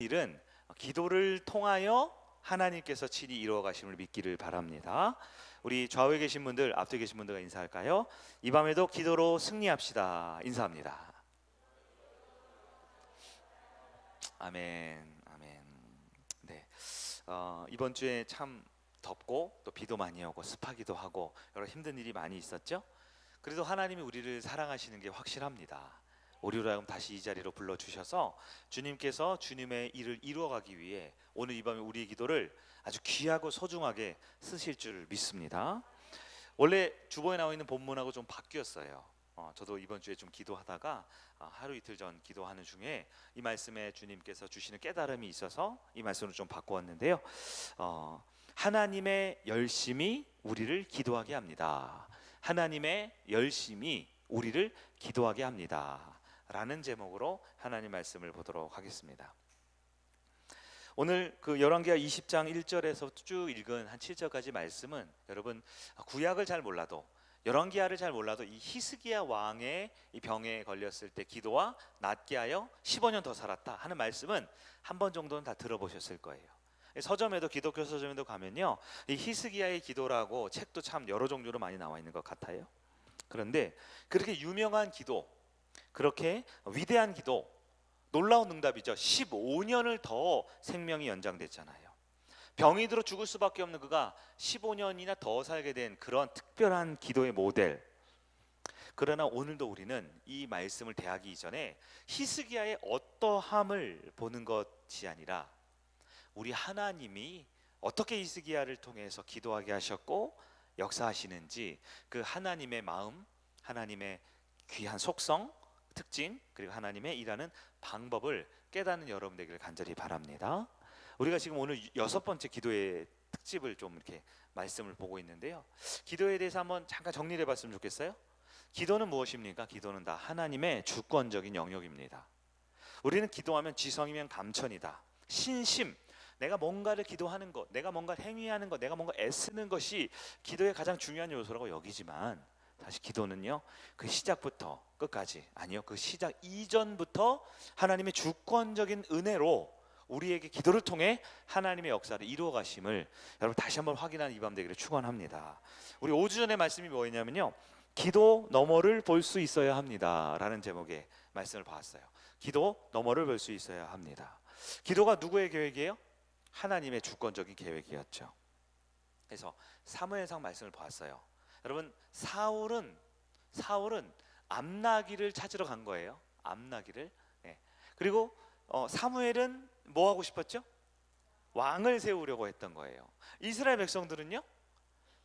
일은 기도를 통하여 하나님께서 친히 이루어 가심을 믿기를 바랍니다. 우리 좌우에 계신 분들, 앞에 계신 분들과 인사할까요? 이 밤에도 기도로 승리합시다. 인사합니다. 아멘, 아멘. 네, 이번 주에 참 덥고 또 비도 많이 오고 습하기도 하고 여러 힘든 일이 많이 있었죠. 그래도 하나님이 우리를 사랑하시는 게 확실합니다. 우리로 하여금 다시 이 자리로 불러주셔서 주님께서 주님의 일을 이루어가기 위해 오늘 이 밤에 우리의 기도를 아주 귀하고 소중하게 쓰실 줄 믿습니다. 원래 주보에 나와 있는 본문하고 좀 바뀌었어요. 저도 이번 주에 좀 기도하다가 하루 이틀 전 기도하는 중에 이 말씀에 주님께서 주시는 깨달음이 있어서 이 말씀을 좀 바꾸었는데요. 하나님의 열심이 우리를 기도하게 합니다. 하나님의 열심이 우리를 기도하게 합니다. 라는 제목으로 하나님 말씀을 보도록 하겠습니다. 오늘 그 열왕기하 20장 1절에서 쭉 읽은 한 7절까지 말씀은 여러분 구약을 잘 몰라도 열왕기하를 잘 몰라도 이 히스기야 왕의 이 병에 걸렸을 때 기도와 낫게 하여 15년 더 살았다 하는 말씀은 한 번 정도는 다 들어보셨을 거예요. 서점에도 기독교 서점에도 가면요, 이 히스기야의 기도라고 책도 참 여러 종류로 많이 나와 있는 것 같아요. 그런데 그렇게 유명한 기도, 그렇게 위대한 기도, 놀라운 응답이죠. 15년을 더 생명이 연장됐잖아요. 병이 들어 죽을 수밖에 없는 그가 15년이나 더 살게 된 그런 특별한 기도의 모델. 그러나 오늘도 우리는 이 말씀을 대하기 이전에 히스기야의 어떠함을 보는 것이 아니라 우리 하나님이 어떻게 히스기야를 통해서 기도하게 하셨고 역사하시는지 그 하나님의 마음, 하나님의 귀한 속성, 특징, 그리고 하나님의 일하는 방법을 깨닫는 여러분 되기를 간절히 바랍니다. 우리가 지금 오늘 6번째 기도의 특집을 좀 이렇게 말씀을 보고 있는데요, 기도에 대해서 한번 잠깐 정리를 해봤으면 좋겠어요. 기도는 무엇입니까? 기도는 다 하나님의 주권적인 영역입니다. 우리는 기도하면 지성이면 감천이다, 신심, 내가 뭔가를 기도하는 것, 내가 뭔가 행위하는 것, 내가 뭔가 애쓰는 것이 기도의 가장 중요한 요소라고 여기지만 사실 기도는요, 그 시작부터 끝까지, 아니요, 그 시작 이전부터 하나님의 주권적인 은혜로 우리에게 기도를 통해 하나님의 역사를 이루어 가심을 여러분 다시 한번 확인하는 이 밤 되기를 축원합니다. 우리 5주 전의 말씀이 뭐였냐면요, 기도 너머를 볼 수 있어야 합니다 라는 제목의 말씀을 봤어요. 기도 너머를 볼 수 있어야 합니다. 기도가 누구의 계획이에요? 하나님의 주권적인 계획이었죠. 그래서 사무엘상 말씀을 봤어요. 여러분, 사울은 암나기를 찾으러 간 거예요. 암나기를. 네. 그리고 사무엘은 뭐 하고 싶었죠? 왕을 세우려고 했던 거예요. 이스라엘 백성들은요,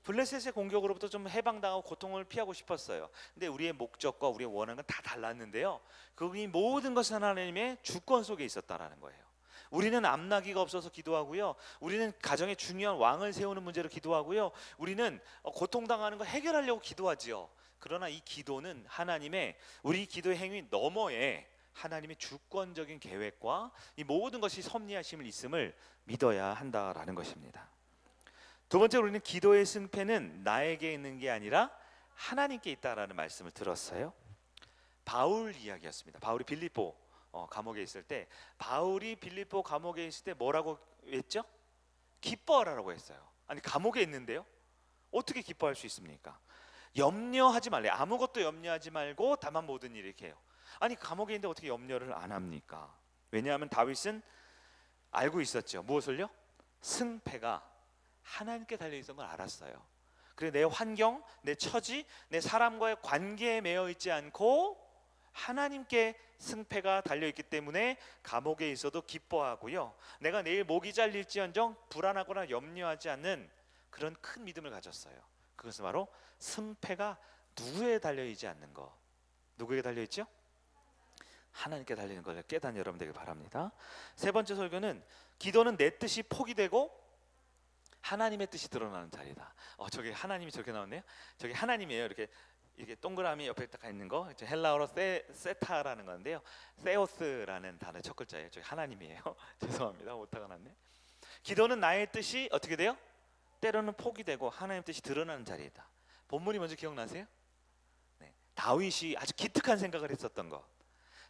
블레셋의 공격으로부터 좀 해방당하고 고통을 피하고 싶었어요. 근데 우리의 목적과 우리의 원하는 건 다 달랐는데요, 그 모든 것은 하나님의 주권 속에 있었다라는 거예요. 우리는 암나기가 없어서 기도하고요, 우리는 가정에 중요한 왕을 세우는 문제로 기도하고요, 우리는 고통당하는 걸 해결하려고 기도하지요. 그러나 이 기도는 하나님의, 우리 기도의 행위 너머에 하나님의 주권적인 계획과 이 모든 것이 섭리하심을 있음을 믿어야 한다라는 것입니다. 두 번째로 우리는 기도의 승패는 나에게 있는 게 아니라 하나님께 있다라는 말씀을 들었어요. 바울 이야기였습니다. 바울이 빌립보 감옥에 있을 때, 바울이 빌립보 감옥에 있을 때 뭐라고 했죠? 기뻐하라고 했어요. 아니, 감옥에 있는데요, 어떻게 기뻐할 수 있습니까? 염려하지 말래, 아무것도 염려하지 말고 다만 모든 일을 이렇게 해요. 아니, 감옥에 있는데 어떻게 염려를 안 합니까? 왜냐하면 다윗은 알고 있었죠. 무엇을요? 승패가 하나님께 달려있는 걸 알았어요. 그래, 내 환경, 내 처지, 내 사람과의 관계에 매여 있지 않고 하나님께 승패가 달려있기 때문에 감옥에 있어도 기뻐하고요, 내가 내일 목이 잘릴지언정 불안하거나 염려하지 않는 그런 큰 믿음을 가졌어요. 그것은 바로 승패가 누구에 달려있지 않는 것. 누구에게 달려있죠? 하나님께 달리는 것을 깨닫는 여러분 되길 바랍니다. 세 번째 설교는 기도는 내 뜻이 포기되고 하나님의 뜻이 드러나는 자리다. 저기 하나님이 저렇게 나왔네요. 저기 하나님이에요. 이렇게 동그라미 옆에 딱 있는 거, 헬라어로 세타라는 건데요, 세오스라는 단어 첫 글자예요. 저기 하나님이에요. 죄송합니다, 오타가 났네. 기도는 나의 뜻이 어떻게 돼요? 때로는 포기되고 하나님의 뜻이 드러나는 자리이다. 본문이 먼저 기억나세요? 네. 다윗이 아주 기특한 생각을 했었던 것.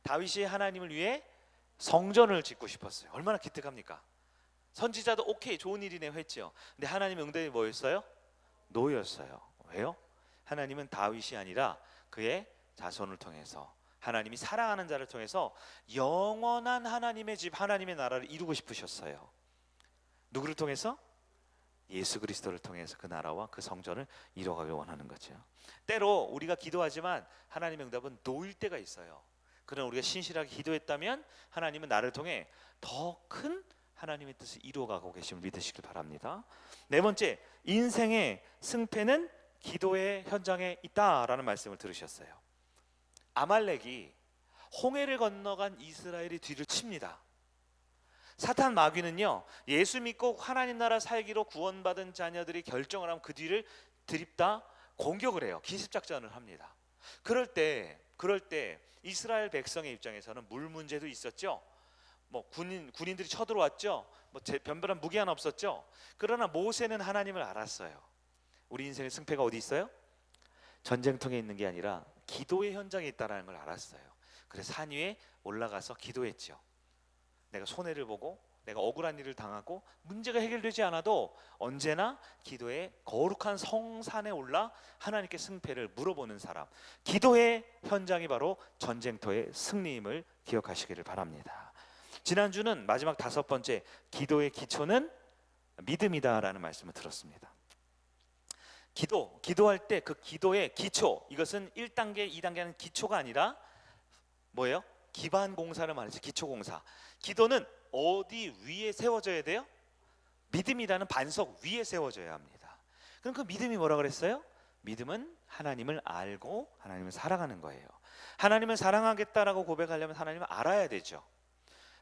다윗이 하나님을 위해 성전을 짓고 싶었어요. 얼마나 기특합니까? 선지자도 오케이 좋은 일이네 했죠. 근데 하나님의 응답이 뭐였어요? 노였어요. 왜요? 하나님은 다윗이 아니라 그의 자손을 통해서, 하나님이 사랑하는 자를 통해서 영원한 하나님의 집, 하나님의 나라를 이루고 싶으셨어요. 누구를 통해서? 예수 그리스도를 통해서 그 나라와 그 성전을 이뤄가길 원하는 거죠. 때로 우리가 기도하지만 하나님의 응답은 노일 때가 있어요. 그러나 우리가 신실하게 기도했다면 하나님은 나를 통해 더 큰 하나님의 뜻을 이루어가고 계심을 믿으시길 바랍니다. 네 번째, 인생의 승패는 기도의 현장에 있다라는 말씀을 들으셨어요. 아말렉이 홍해를 건너간 이스라엘의 뒤를 칩니다. 사탄 마귀는요, 예수 믿고 하나님 나라 살기로 구원받은 자녀들이 결정을 하면 그 뒤를 드립다 공격을 해요. 기습작전을 합니다. 그럴 때 이스라엘 백성의 입장에서는 물 문제도 있었죠. 뭐 군인들이 쳐들어왔죠. 뭐 변별한 무기 하나 없었죠. 그러나 모세는 하나님을 알았어요. 우리 인생의 승패가 어디 있어요? 전쟁통에 있는 게 아니라 기도의 현장에 있다는 걸 알았어요. 그래서 산 위에 올라가서 기도했죠. 내가 손해를 보고 내가 억울한 일을 당하고 문제가 해결되지 않아도 언제나 기도의 거룩한 성산에 올라 하나님께 승패를 물어보는 사람, 기도의 현장이 바로 전쟁터의 승리임을 기억하시기를 바랍니다. 지난주는 마지막 다섯 번째, 기도의 기초는 믿음이다라는 말씀을 들었습니다. 기도할 때 그 기도의 기초, 이것은 1단계, 2단계는 기초가 아니라 뭐예요? 기반 공사를 말하죠. 기초 공사. 기도는 어디 위에 세워져야 돼요? 믿음이라는 반석 위에 세워져야 합니다. 그럼 그 믿음이 뭐라 그랬어요? 믿음은 하나님을 알고 하나님을 사랑하는 거예요. 하나님을 사랑하겠다라고 고백하려면 하나님을 알아야 되죠.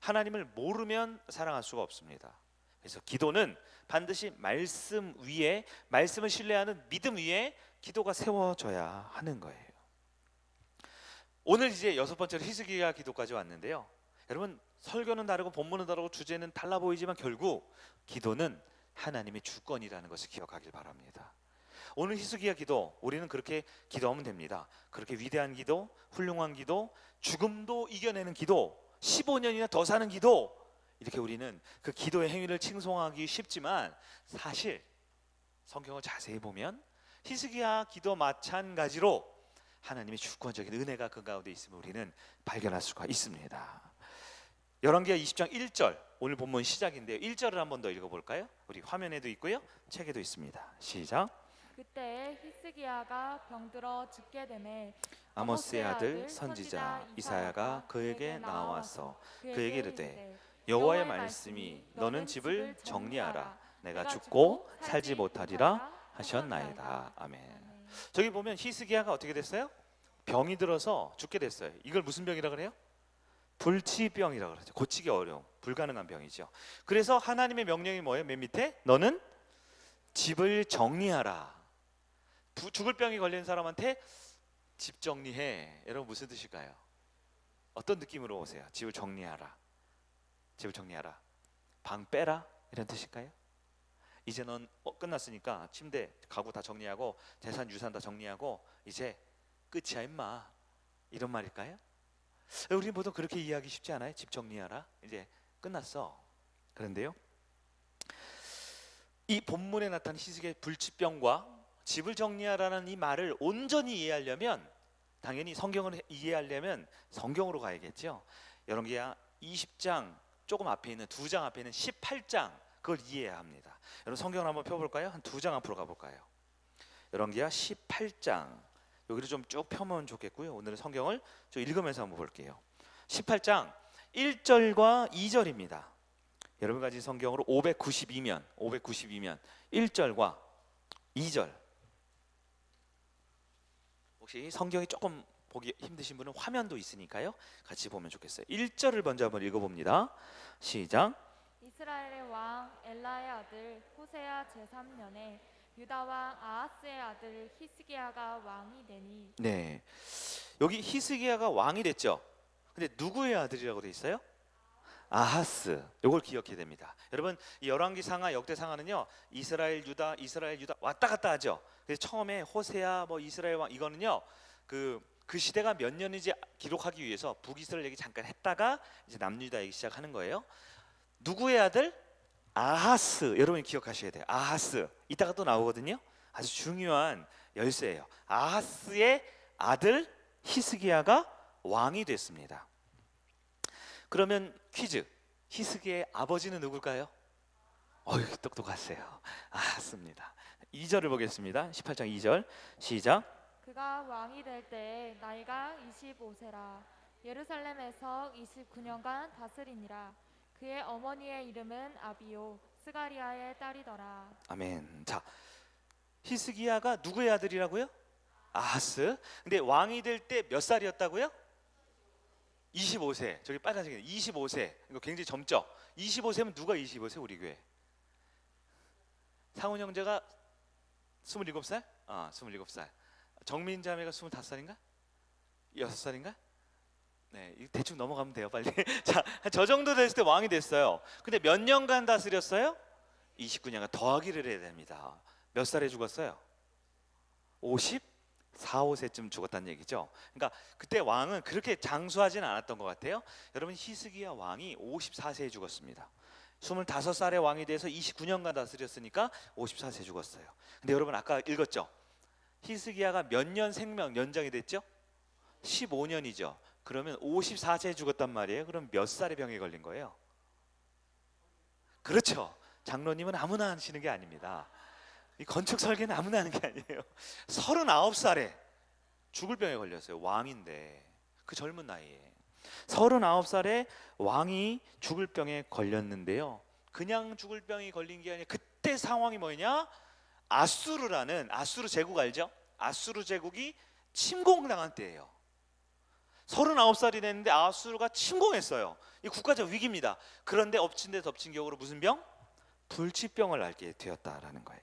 하나님을 모르면 사랑할 수가 없습니다. 그래서 기도는 반드시 말씀 위에, 말씀을 신뢰하는 믿음 위에 기도가 세워져야 하는 거예요. 오늘 이제 여섯 번째로 히스기야 기도까지 왔는데요. 여러분, 설교는 다르고 본문은 다르고 주제는 달라 보이지만 결국 기도는 하나님의 주권이라는 것을 기억하길 바랍니다. 오늘 히스기야 기도, 우리는 그렇게 기도하면 됩니다. 그렇게 위대한 기도, 훌륭한 기도, 죽음도 이겨내는 기도, 15년이나 더 사는 기도, 이렇게 우리는 그 기도의 행위를 칭송하기 쉽지만 사실 성경을 자세히 보면 히스기야 기도 마찬가지로 하나님의 주권적인 은혜가 그 가운데 있음을 우리는 발견할 수가 있습니다. 열왕기하 20장 1절, 오늘 본문 시작인데요. 1절을 한 번 더 읽어볼까요? 우리 화면에도 있고요, 책에도 있습니다. 시작. 그때 히스기야가 병들어 죽게 되매 아모스의 아들 선지자 이사야가 그에게 나와서 그에게 이르되 여호와의 말씀이 너는 집을 정리하라, 내가 죽고 살지 못하리라 하셨나이다. 아멘. 저기 보면 히스기야가 어떻게 됐어요? 병이 들어서 죽게 됐어요. 이걸 무슨 병이라 그래요? 불치병이라고 그러죠. 고치기 어려움, 불가능한 병이죠. 그래서 하나님의 명령이 뭐예요? 맨 밑에 너는 집을 정리하라. 죽을 병이 걸린 사람한테 집 정리해. 여러분 무슨 뜻일까요? 어떤 느낌으로 오세요? 집을 정리하라. 집을 정리하라. 방 빼라. 이런 뜻일까요? 이제 넌 끝났으니까 침대, 가구 다 정리하고 재산, 유산 다 정리하고 이제 끝이야 임마. 이런 말일까요? 우리 보통 그렇게 이해하기 쉽지 않아요? 집 정리하라. 이제 끝났어. 그런데요, 이 본문에 나타난 히스기야의 불치병과 집을 정리하라는 이 말을 온전히 이해하려면, 당연히 성경을 이해하려면 성경으로 가야겠죠. 열왕기하 20장 조금 앞에 있는, 두 장 앞에 있는 18장, 그걸 이해해야 합니다. 여러분 성경을 한번 펴볼까요? 한 두 장 앞으로 가볼까요? 열왕기하 18장, 여기를 좀 쭉 펴면 좋겠고요. 오늘은 성경을 좀 읽으면서 한번 볼게요. 18장 1절과 2절입니다. 여러분 가진 성경으로 592면 1절과 2절. 혹시 성경이 조금 보기 힘드신 분은 화면도 있으니까요, 같이 보면 좋겠어요. 1절을 먼저 한번 읽어봅니다. 시작. 이스라엘의 왕 엘라의 아들 호세야 제3년에 유다 왕 아하스의 아들 히스기야가 왕이 되니. 네, 여기 히스기야가 왕이 됐죠. 근데 누구의 아들이라고 돼 있어요? 아하스. 이걸 기억해야 됩니다. 여러분, 이 열왕기 상하, 역대 상하는요, 이스라엘 유다 왔다 갔다 하죠. 그래서 처음에 호세야, 뭐 이스라엘 왕, 이거는요 그 그 시대가 몇 년인지 기록하기 위해서 북이스라엘 얘기 잠깐 했다가 이제 남유다 얘기 시작하는 거예요. 누구의 아들? 아하스. 여러분이 기억하셔야 돼요. 아하스. 이따가 또 나오거든요. 아주 중요한 열쇠예요. 아하스의 아들 히스기야가 왕이 됐습니다. 그러면 퀴즈. 히스기야의 아버지는 누굴까요? 어휴, 똑똑하세요. 아하스입니다. 2절을 보겠습니다. 18장 2절 시작. 그가 왕이 될 때 나이가 25세라. 예루살렘에서 29년간 다스리니라. 그의 어머니의 이름은 아비요 스가리아의 딸이더라. 아멘. 자, 히스기야가 누구의 아들이라고요? 아하스. 근데 왕이 될 때 몇 살이었다고요? 25세. 저기 빨간색이 25세. 이거 굉장히 젊죠? 25세면 누가 25세 우리 교회? 상훈 형제가 27살? 27살. 정민 자매가 25살인가? 6살인가? 네, 이거 대충 넘어가면 돼요, 빨리. 자, 저 정도 됐을 때 왕이 됐어요. 근데 몇 년간 다스렸어요? 29년간. 더하기를 해야 됩니다. 몇 살에 죽었어요? 54, 5세쯤 죽었다는 얘기죠. 그러니까 그때 왕은 그렇게 장수하지는 않았던 것 같아요. 여러분, 히스기야 왕이 54세에 죽었습니다. 25살에 왕이 돼서 29년간 다스렸으니까 54세에 죽었어요. 근데 여러분 아까 읽었죠? 히스기야가 몇 년 생명 연장이 됐죠? 15년이죠. 그러면 54세에 죽었단 말이에요. 그럼 몇 살에 병에 걸린 거예요? 그렇죠. 장로님은 아무나 하시는 게 아닙니다. 이 건축 설계는 아무나 하는 게 아니에요. 39살에 죽을 병에 걸렸어요. 왕인데 그 젊은 나이에 39살에 왕이 죽을 병에 걸렸는데요. 그냥 죽을 병이 걸린 게 아니라 그때 상황이 뭐냐? 아수르 제국 알죠? 아수르 제국이 침공당한 때예요. 39살이 됐는데 아수르가 침공했어요. 이 국가적 위기입니다. 그런데 엎친 데 덮친 격으로 무슨 병? 불치병을 앓게 되었다라는 거예요.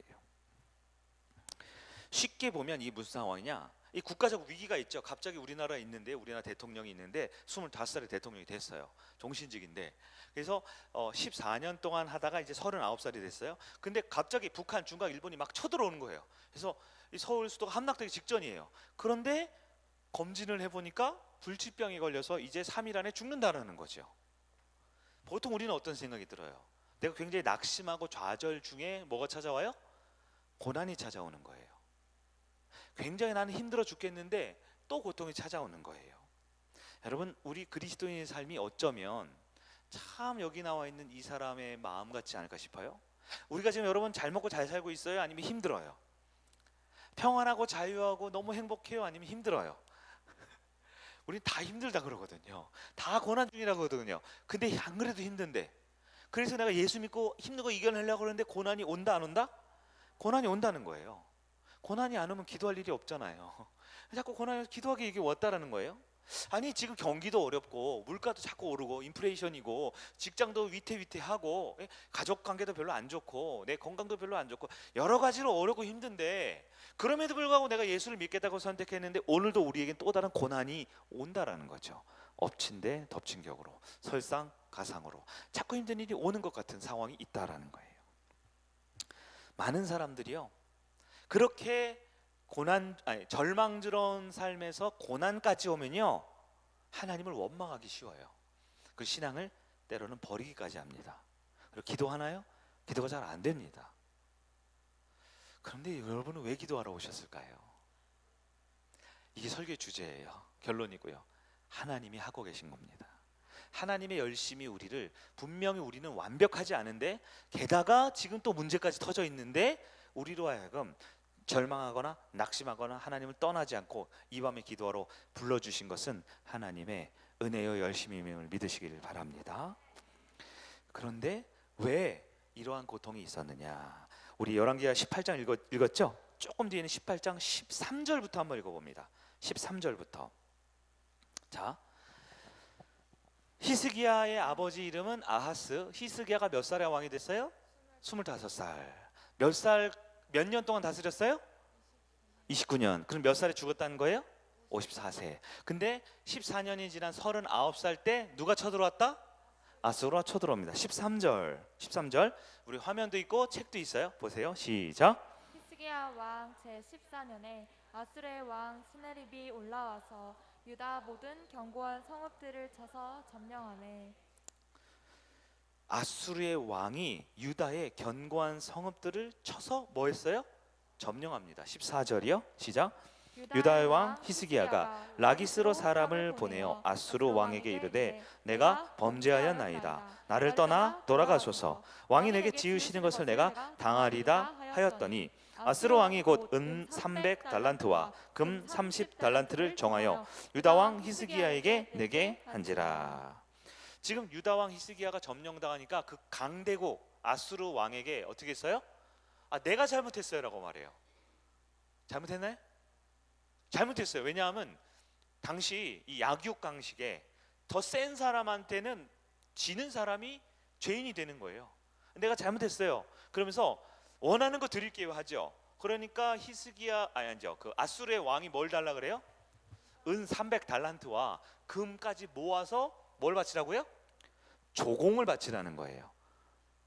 쉽게 보면 이게 무슨 상황이냐? 이 국가적 위기가 있죠. 갑자기 우리나라에 있는데 우리나라 대통령이 있는데 25살에 대통령이 됐어요. 종신직인데. 그래서 14년 동안 하다가 이제 39살이 됐어요. 근데 갑자기 북한, 중국, 일본이 막 쳐들어오는 거예요. 그래서 이 서울 수도가 함락되기 직전이에요. 그런데 검진을 해보니까 불치병이 걸려서 이제 3일 안에 죽는다라는 거죠. 보통 우리는 어떤 생각이 들어요? 내가 굉장히 낙심하고 좌절 중에 뭐가 찾아와요? 고난이 찾아오는 거예요. 굉장히 나는 힘들어 죽겠는데 또 고통이 찾아오는 거예요. 여러분, 우리 그리스도인의 삶이 어쩌면 참 여기 나와 있는 이 사람의 마음 같지 않을까 싶어요. 우리가 지금 여러분 잘 먹고 잘 살고 있어요? 아니면 힘들어요? 평안하고 자유하고 너무 행복해요? 아니면 힘들어요? 우린 다 힘들다 그러거든요. 다 고난 중이라고 그러거든요. 근데 안 그래도 힘든데, 그래서 내가 예수 믿고 힘든 거 이겨내려고 그러는데 고난이 온다 안 온다? 고난이 온다는 거예요. 고난이 안 오면 기도할 일이 없잖아요. 자꾸 고난이 기도하기 이게 왔다라는 거예요. 아니 지금 경기도 어렵고 물가도 자꾸 오르고 인플레이션이고 직장도 위태위태하고 가족 관계도 별로 안 좋고 내 건강도 별로 안 좋고 여러 가지로 어렵고 힘든데, 그럼에도 불구하고 내가 예수를 믿겠다고 선택했는데 오늘도 우리에겐 또 다른 고난이 온다라는 거죠. 엎친 데 덮친 격으로 설상가상으로 자꾸 힘든 일이 오는 것 같은 상황이 있다라는 거예요. 많은 사람들이요, 그렇게 절망스러운 삶에서 고난까지 오면요 하나님을 원망하기 쉬워요. 그 신앙을 때로는 버리기까지 합니다. 그리고 기도하나요? 기도가 잘 안 됩니다. 그런데 여러분은 왜 기도하러 오셨을까요? 이게 설교의 주제예요. 결론이고요. 하나님이 하고 계신 겁니다. 하나님의 열심이 우리를, 분명히 우리는 완벽하지 않은데 게다가 지금 또 문제까지 터져 있는데 우리로 하여금 절망하거나 낙심하거나 하나님을 떠나지 않고 이 밤에 기도하러 불러주신 것은 하나님의 은혜요 열심임을 믿으시길 바랍니다. 그런데 왜 이러한 고통이 있었느냐? 우리 열왕기하 18장 읽었죠? 조금 뒤에는 18장 13절부터 한번 읽어봅니다. 13절부터. 자, 히스기야의 아버지 이름은 아하스. 히스기야가 몇 살에 왕이 됐어요? 25살. 몇 년 동안 다스렸어요? 29년. 그럼 몇 살에 죽었다는 거예요? 54세. 근데 14년이 지난 39살 때 누가 쳐들어왔다? 아수르가 쳐들어옵니다. 13절. 우리 화면도 있고 책도 있어요. 보세요. 시작. 히스기야 왕 제14년에 아수르의 왕 스네립이 올라와서 유다 모든 견고한 성읍들을 쳐서 점령하매 아수르의 왕이 유다의 견고한 성읍들을 쳐서 뭐 했어요? 점령합니다. 14절이요. 시작. 유다의 왕 히스기야가 라기스로 사람을 보내어 아수르 왕에게 이르되 내가 범죄하였나이다. 나를 떠나 돌아가소서. 왕이 내게 지으시는 것을 내가 당하리다 하였더니 아수르 왕이 곧 은 300달란트와 금 30달란트를 정하여 유다 왕 히스기야에게 내게 한지라. 지금 유다 왕 히스기야가 점령당하니까 그 강대국 아수르 왕에게 어떻게 했어요? 내가 잘못했어요라고 말해요. 잘못했나요? 잘못했어요. 왜냐하면 당시 이 약육강식에 더 센 사람한테는 지는 사람이 죄인이 되는 거예요. 내가 잘못했어요. 그러면서 원하는 거 드릴게요 하죠. 그러니까 히스기야 아니죠. 그 아수르의 왕이 뭘 달라 그래요? 은 300달란트와 금까지 모아서 뭘 바치라고요? 조공을 바치라는 거예요.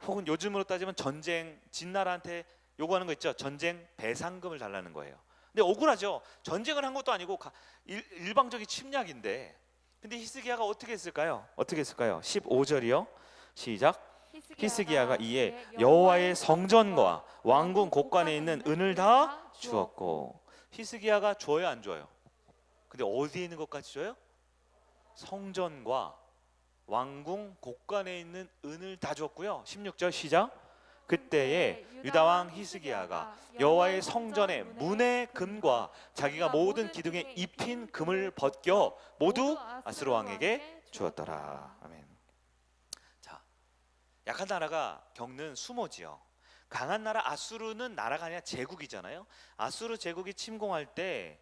혹은 요즘으로 따지면 전쟁 진 나라한테 요구하는 거 있죠. 전쟁 배상금을 달라는 거예요. 근데 억울하죠. 전쟁을 한 것도 아니고 일방적인 침략인데. 근데 히스기야가 어떻게 했을까요? 어떻게 했을까요? 15절이요. 시작. 히스기야가 이에 여호와의 성전과 왕궁 곳간에 있는 은을 다 주었고. 히스기야가 줘요, 안 줘요? 근데 어디에 있는 것까지 줘요? 성전과 왕궁 곳간에 있는 은을 다 줬고요. 16절 시작. 그때에 유다 왕 히스기야가 여호와의 성전의 문의 금과 자기가 모든 기둥에 입힌 금을 벗겨 모두 아수르 왕에게 주었더라. 아멘. 자, 약한 나라가 겪는 수모지요. 강한 나라 아수르는 나라가 아니라 제국이잖아요. 아수르 제국이 침공할 때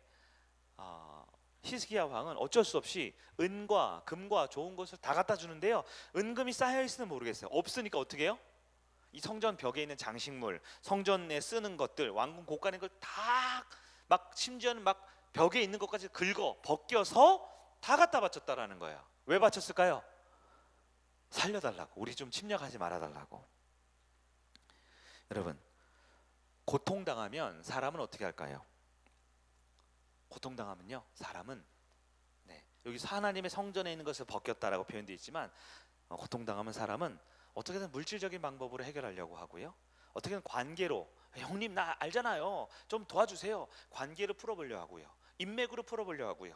히스기야 왕은 어쩔 수 없이 은과 금과 좋은 것을 다 갖다 주는데요. 은금이 쌓여 있으면 모르겠어요. 없으니까 어떻게 해요? 이 성전 벽에 있는 장식물, 성전에 쓰는 것들, 왕궁 곳간에 걸 다 막 심지어는 막 벽에 있는 것까지 긁어 벗겨서 다 갖다 바쳤다라는 거예요. 왜 바쳤을까요? 살려달라고. 우리 좀 침략하지 말아달라고. 여러분, 고통당하면 사람은 어떻게 할까요? 고통당하면요, 사람은 여기서 하나님의 성전에 있는 것을 벗겼다라고 표현되어 있지만 고통당하면 사람은 어떻게든 물질적인 방법으로 해결하려고 하고요. 어떻게든 관계로, 형님 나 알잖아요, 좀 도와주세요, 관계를 풀어보려 하고요. 인맥으로 풀어보려 하고요.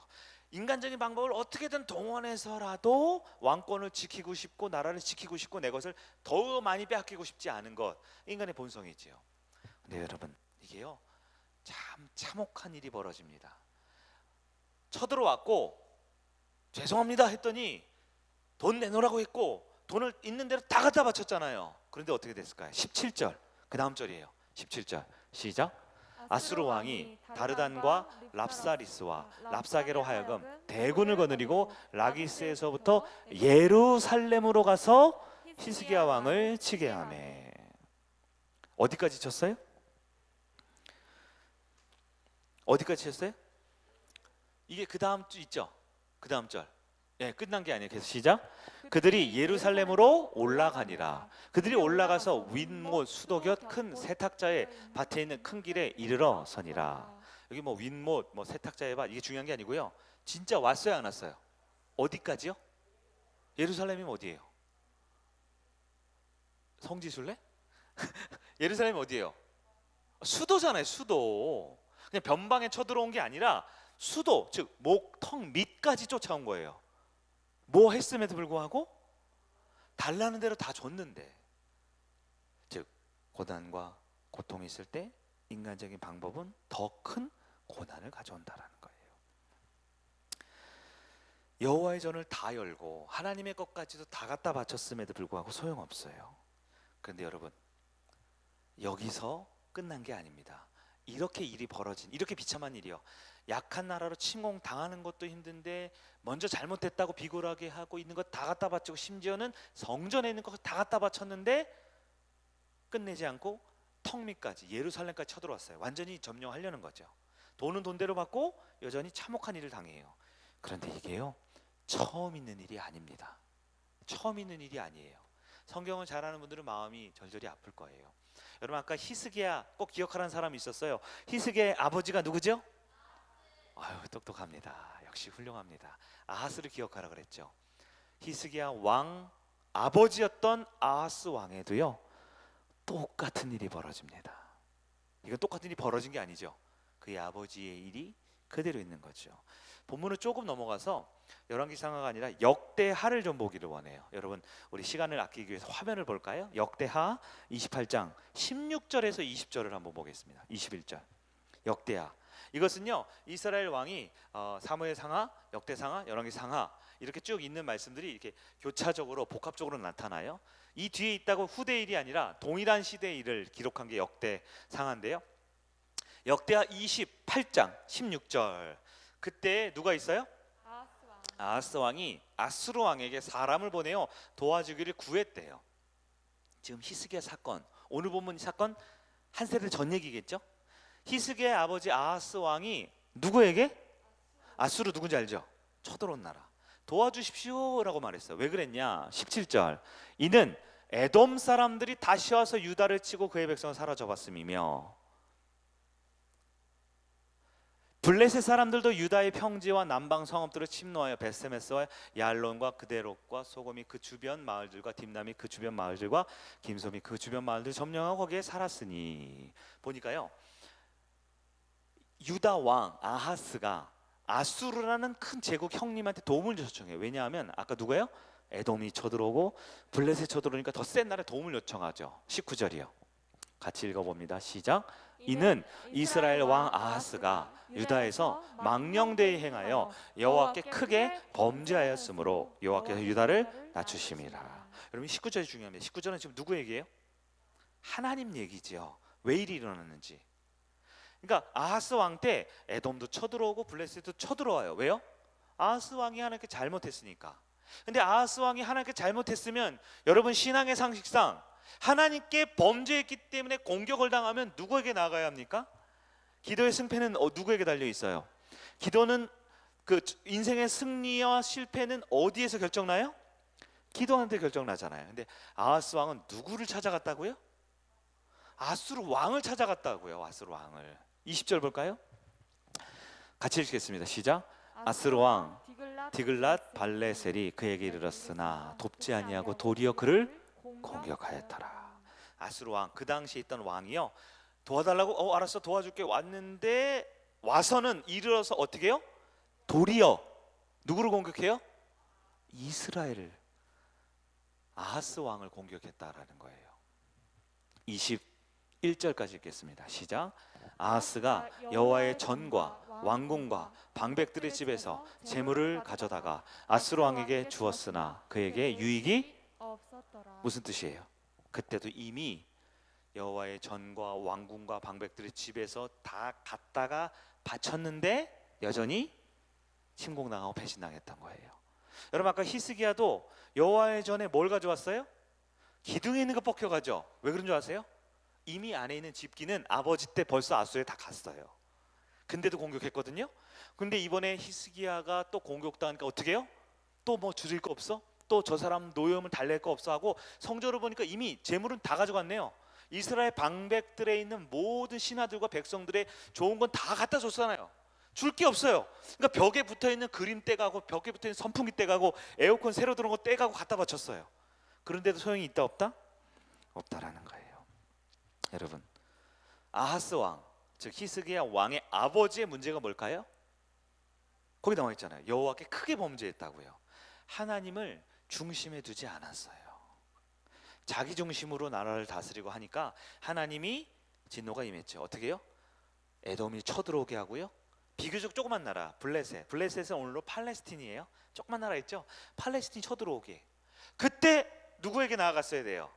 인간적인 방법을 어떻게든 동원해서라도 왕권을 지키고 싶고 나라를 지키고 싶고 내 것을 더 많이 빼앗기고 싶지 않은 것, 인간의 본성이지요. 근데 여러분, 이게요 참 참혹한 일이 벌어집니다. 쳐들어왔고 죄송합니다 했더니 돈 내놓으라고 했고 돈을 있는 대로 다 갖다 바쳤잖아요. 그런데 어떻게 됐을까요? 17절, 그 다음 절이에요. 17절 시작. 아수르 왕이 다르단과 랍사리스와 랍사게로 하여금 대군을 거느리고 라기스에서부터 예루살렘으로 가서 히스기야 왕을 치게 하매. 어디까지 쳤어요? 어디까지 쳤어요? 이게 그 다음 주 있죠? 그 다음 절. 끝난 게 아니에요. 그래서 시작. 그들이 예루살렘으로 올라가니라. 그들이 올라가서 윗못 수도곁 큰 세탁자의 밭에 있는 큰 길에 이르러 서니라. 여기 뭐 윗못 뭐 세탁자의 밭 이게 중요한 게 아니고요. 진짜 왔어요, 안 왔어요? 어디까지요? 예루살렘이면 어디예요? 성지순례? 예루살렘이 어디예요? 수도잖아요, 수도. 그냥 변방에 쳐들어온 게 아니라 수도, 즉 목턱 밑까지 쫓아온 거예요. 뭐 했음에도 불구하고 달라는 대로 다 줬는데, 즉 고난과 고통이 있을 때 인간적인 방법은 더 큰 고난을 가져온다라는 거예요. 여호와의 전을 다 열고 하나님의 것까지도 다 갖다 바쳤음에도 불구하고 소용없어요. 그런데 여러분, 여기서 끝난 게 아닙니다. 이렇게 일이 벌어진, 이렇게 비참한 일이요, 약한 나라로 침공 당하는 것도 힘든데 먼저 잘못했다고 비굴하게 하고 있는 것 다 갖다 바치고 심지어는 성전에 있는 것 다 갖다 바쳤는데 끝내지 않고 턱 밑까지 예루살렘까지 쳐들어왔어요. 완전히 점령하려는 거죠. 돈은 돈대로 받고 여전히 참혹한 일을 당해요. 그런데 이게요 처음 있는 일이 아닙니다. 처음 있는 일이 아니에요. 성경을 잘 아는 분들은 마음이 절절히 아플 거예요. 여러분, 아까 히스기야 꼭 기억하라는 사람이 있었어요. 히스기야의 아버지가 누구죠? 아유, 똑똑합니다. 역시 훌륭합니다. 아하스를 기억하라 그랬죠. 히스기야 왕 아버지였던 아하스 왕에도요 똑같은 일이 벌어집니다. 이건 똑같은 일이 벌어진 게 아니죠. 그의 아버지의 일이 그대로 있는 거죠. 본문을 조금 넘어가서 열왕기상하가 아니라 역대하를 좀 보기를 원해요. 여러분, 우리 시간을 아끼기 위해서 화면을 볼까요? 역대하 28장 16절에서 20절을 한번 보겠습니다. 21절 역대하. 이것은요 이스라엘 왕이 사무엘상하, 역대상하, 열왕기상하 이렇게 쭉 있는 말씀들이 이렇게 교차적으로 복합적으로 나타나요. 이 뒤에 있다고 후대 일이 아니라 동일한 시대의 일을 기록한 게 역대상하인데요. 역대하 28장 16절 그때 누가 있어요? 아하스 왕. 아하스 왕이 아수르 왕에게 사람을 보내어 도와주기를 구했대요. 지금 히스기야 사건, 오늘 본문 사건 한 세대 전 얘기겠죠? 히스기야의 아버지 아하스 왕이 누구에게? 아수르 누군지 알죠? 쳐들어온 나라. 도와주십시오라고 말했어요. 왜 그랬냐? 17절 이는 에돔 사람들이 다시 와서 유다를 치고 그의 백성을 사로잡았음이며 블레셋 사람들도 유다의 평지와 남방 성읍들을 침노하여 베스메스와 야알론과 그데롯과 소금이 그 주변 마을들과 딥남이 그 주변 마을들과 김솜이 그 주변 마을들 점령하고 거기에 살았으니 보니까요 유다 왕 아하스가 아수르라는 큰 제국 형님한테 도움을 요청해요. 왜냐하면 아까 누구예요? 에돔이 쳐들어오고 블레셋 쳐들어오니까 더 센 나라에 도움을 요청하죠. 19절이요. 같이 읽어봅니다. 시작. 이는 이스라엘 왕 아하스가 유다에서 망령되이 행하여 여호와께 크게 범죄하였으므로 여호와께서 유다를 낮추심이라. 여러분 19절이 중요합니다. 19절은 지금 누구 얘기예요? 하나님 얘기죠. 왜 일이 일어났는지. 그러니까 아하스 왕 때 에돔도 쳐들어오고 블레셋도 쳐들어와요. 왜요? 아하스 왕이 하나님께 잘못했으니까. 근데 아하스 왕이 하나님께 잘못했으면 여러분 신앙의 상식상 하나님께 범죄했기 때문에 공격을 당하면 누구에게 나가야 합니까? 기도의 승패는 누구에게 달려 있어요? 기도는 그 인생의 승리와 실패는 어디에서 결정나요? 기도하는데 결정나잖아요. 근데 아하스 왕은 누구를 찾아갔다고요? 아수르 왕을 찾아갔다고요. 아수르 왕을. 20절 볼까요? 같이 읽겠습니다. 시작. 아수르 왕 디글랏 발레셀이 그에게 이르렀으나 돕지 아니하고 도리어 그를 공격하였더라. 아수르 왕, 그 당시에 있던 왕이요 도와달라고 알았어 도와줄게 왔는데 와서는 이르러서 어떻게 해요? 도리어 누구를 공격해요? 이스라엘을 아하스 왕을 공격했다라는 거예요. 21절까지 읽겠습니다. 시작. 아하스가 여호와의 전과 왕궁과 방백들의 집에서 재물을 가져다가 아수르 왕에게 주었으나 그에게 유익이 없었더라. 무슨 뜻이에요? 그때도 이미 여호와의 전과 왕궁과 방백들의 집에서 다 갖다가 바쳤는데 여전히 침공당하고 배신당했던 거예요. 여러분 아까 히스기야도 여호와의 전에 뭘 가져왔어요? 기둥에 있는 거 벗겨가죠. 왜 그런 줄 아세요? 이미 안에 있는 집기는 아버지 때 벌써 아수르에 다 갔어요. 근데도 공격했거든요. 근데 이번에 히스기야가 또 공격당하니까 어떻게 해요? 또 뭐 줄일 거 없어? 또 저 사람 노염을 달랠 거 없어 하고 성전을 보니까 이미 재물은 다 가져갔네요. 이스라엘 방백들에 있는 모든 신하들과 백성들의 좋은 건 다 갖다 줬잖아요. 줄 게 없어요. 그러니까 벽에 붙어있는 그림 떼가고 벽에 붙어있는 선풍기 떼가고 에어컨 새로 들어온 거 떼가고 갖다 바쳤어요. 그런데도 소용이 있다 없다? 없다라는 거예요. 여러분 아하스 왕, 즉 히스기야 왕의 아버지의 문제가 뭘까요? 거기 나와 있잖아요. 여호와께 크게 범죄했다고요. 하나님을 중심에 두지 않았어요. 자기 중심으로 나라를 다스리고 하니까 하나님이 진노가 임했죠. 어떻게 해요? 에돔이 쳐들어오게 하고요. 비교적 조그만 나라 블레셋은 오늘로 팔레스틴이에요. 조그만 나라 있죠. 팔레스틴 쳐들어오게. 그때 누구에게 나아갔어야 돼요?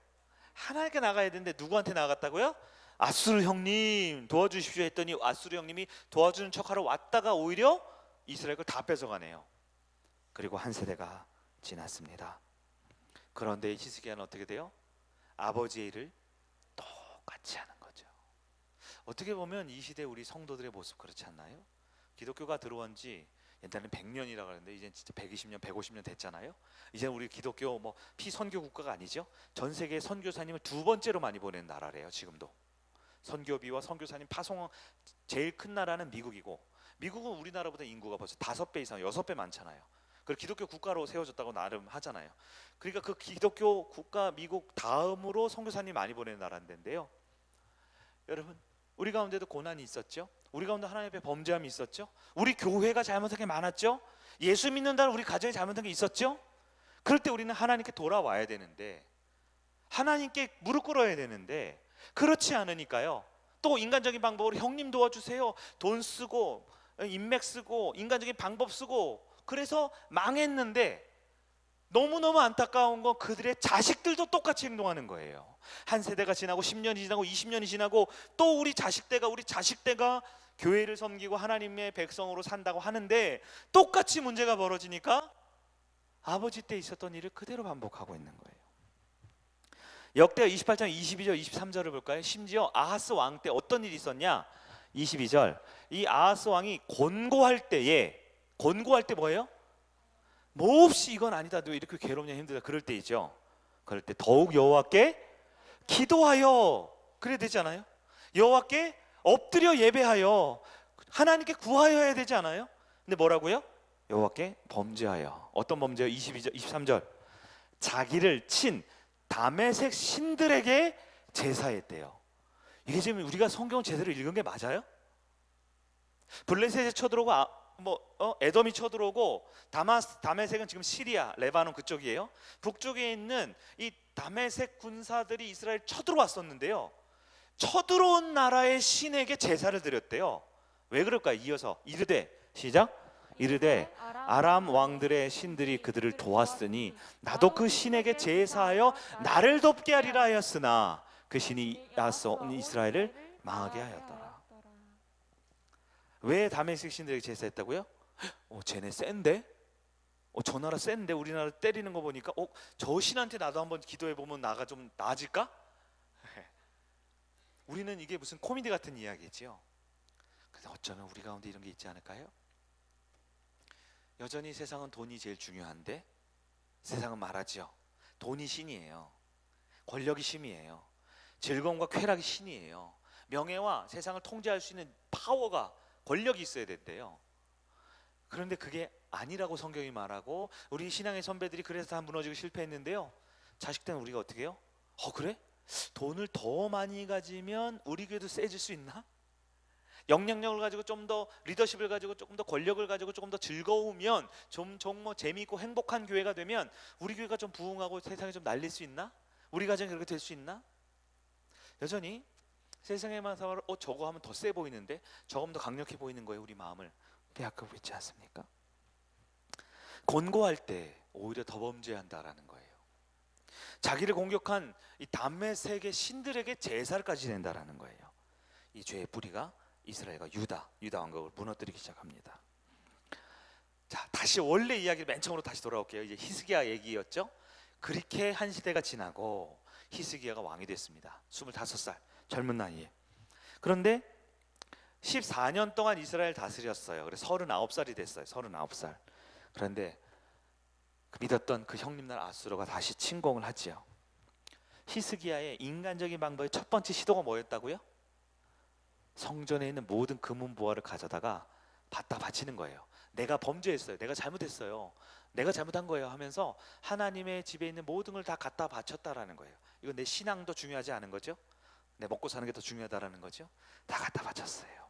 하나님께 나가야 되는데 누구한테 나아갔다고요? 아수르 형님 도와주십시오 했더니 아수르 형님이 도와주는 척하러 왔다가 오히려 이스라엘 걸 다 뺏어가네요. 그리고 한 세대가 지났습니다. 그런데 히스기야는 어떻게 돼요? 아버지의 일을 똑같이 하는 거죠. 어떻게 보면 이 시대 우리 성도들의 모습 그렇지 않나요? 기독교가 들어온 지 옛날에는 100년이라고 하는데 이제 진짜 120년, 150년 됐잖아요. 이제 우리 기독교 뭐 피선교 국가가 아니죠. 전 세계 선교사님을 두 번째로 많이 보낸 나라래요. 지금도 선교비와 선교사님 파송 제일 큰 나라는 미국이고 미국은 우리나라보다 인구가 벌써 5배 이상, 6배 많잖아요. 그리고 기독교 국가로 세워졌다고 나름 하잖아요. 그러니까 그 기독교 국가 미국 다음으로 선교사님 많이 보내는 나라인데요. 여러분, 우리 가운데도 고난이 있었죠. 우리 가운데 하나님 앞에 범죄함이 있었죠. 우리 교회가 잘못한 게 많았죠. 예수 믿는다는 우리 가정에 잘못한 게 있었죠. 그럴 때 우리는 하나님께 돌아와야 되는데, 하나님께 무릎 꿇어야 되는데, 그렇지 않으니까요, 또 인간적인 방법으로 형님 도와주세요, 돈 쓰고 인맥 쓰고 인간적인 방법 쓰고, 그래서 망했는데 너무너무 안타까운 건 그들의 자식들도 똑같이 행동하는 거예요. 한 세대가 지나고 10년이 지나고 20년이 지나고 또 우리 자식대가 교회를 섬기고 하나님의 백성으로 산다고 하는데 똑같이 문제가 벌어지니까 아버지 때 있었던 일을 그대로 반복하고 있는 거예요. 역대하 28장 22절 23절을 볼까요? 심지어 아하스 왕 때 어떤 일이 있었냐? 22절, 이 아하스 왕이 권고할 때 뭐예요? 몹시 이건 아니다, 너 이렇게 괴롭냐 힘들다 그럴 때이죠. 그럴 때 더욱 여호와께 기도하여, 그래야 되지 않아요? 여호와께 엎드려 예배하여 하나님께 구하여 해야 되지 않아요? 근데 뭐라고요? 여호와께 범죄하여. 어떤 범죄요? 22절 23절, 자기를 친 다메섹 신들에게 제사했대요. 이게 지금 우리가 성경 제대로 읽은 게 맞아요? 블레셋에 쳐들어오고 에돔이 쳐들어오고 다메섹은 지금 시리아, 레바논 그쪽이에요. 북쪽에 있는 이 다메섹 군사들이 이스라엘 쳐들어왔었는데요, 쳐들어온 나라의 신에게 제사를 드렸대요. 왜 그럴까요? 이어서 이르되, 시작. 이르되 아람 왕들의 신들이 그들을 도왔으니 나도 그 신에게 제사하여 나를 돕게 하리라 하였으나 그 신이 야서 온 이스라엘을 망하게 하였더라. 왜 다메섹 신들에게 제사했다고요? 쟤네 센데? 저 나라 센데? 우리나라 때리는 거 보니까 저 신한테 나도 한번 기도해 보면 나가 좀 나아질까? 우리는 이게 무슨 코미디 같은 이야기지요. 근데 어쩌면 우리 가운데 이런 게 있지 않을까요? 여전히 세상은 돈이 제일 중요한데 세상은 말하죠. 돈이 신이에요. 권력이 신이에요. 즐거움과 쾌락이 신이에요. 명예와 세상을 통제할 수 있는 파워가, 권력이 있어야 된대요. 그런데 그게 아니라고 성경이 말하고 우리 신앙의 선배들이 그래서 다 무너지고 실패했는데요, 자식 때는 우리가 어떻게 해요? 그래? 돈을 더 많이 가지면 우리 교회도 세질 수 있나? 영향력을 가지고 좀 더 리더십을 가지고 조금 더 권력을 가지고 조금 더 즐거우면 좀 재미있고 행복한 교회가 되면 우리 교회가 좀 부흥하고 세상에 좀 날릴 수 있나? 우리 가정이 그렇게 될 수 있나? 여전히 세상에만 살아 저거 하면 더 세 보이는데 저거 더 강력해 보이는 거예요. 우리 마음을 빼앗기고 있지 않습니까? 권고할 때 오히려 더 범죄한다라는 거예요. 자기를 공격한 이 다메섹의 신들에게 제사를까지 낸다라는 거예요. 이 죄의 뿌리가 이스라엘과 유다 왕국을 무너뜨리기 시작합니다. 자, 다시 원래 이야기 맨 처음으로 다시 돌아올게요. 이제 히스기야 얘기였죠. 그렇게 한 시대가 지나고 히스기야가 왕이 됐습니다. 25살 젊은 나이에. 그런데 14년 동안 이스라엘 다스렸어요. 그래서 39살이 됐어요. 39살. 그런데 믿었던 그 형님 나라 아수르가 다시 침공을 하지요. 히스기야의 인간적인 방법의 첫 번째 시도가 뭐였다고요? 성전에 있는 모든 금은 보화를 가져다가 갖다 바치는 거예요. 내가 범죄했어요. 내가 잘못했어요. 내가 잘못한 거예요 하면서 하나님의 집에 있는 모든 걸 다 갖다 바쳤다라는 거예요. 이건 내 신앙도 중요하지 않은 거죠? 내 먹고 사는 게 더 중요하다라는 거죠? 다 갖다 바쳤어요.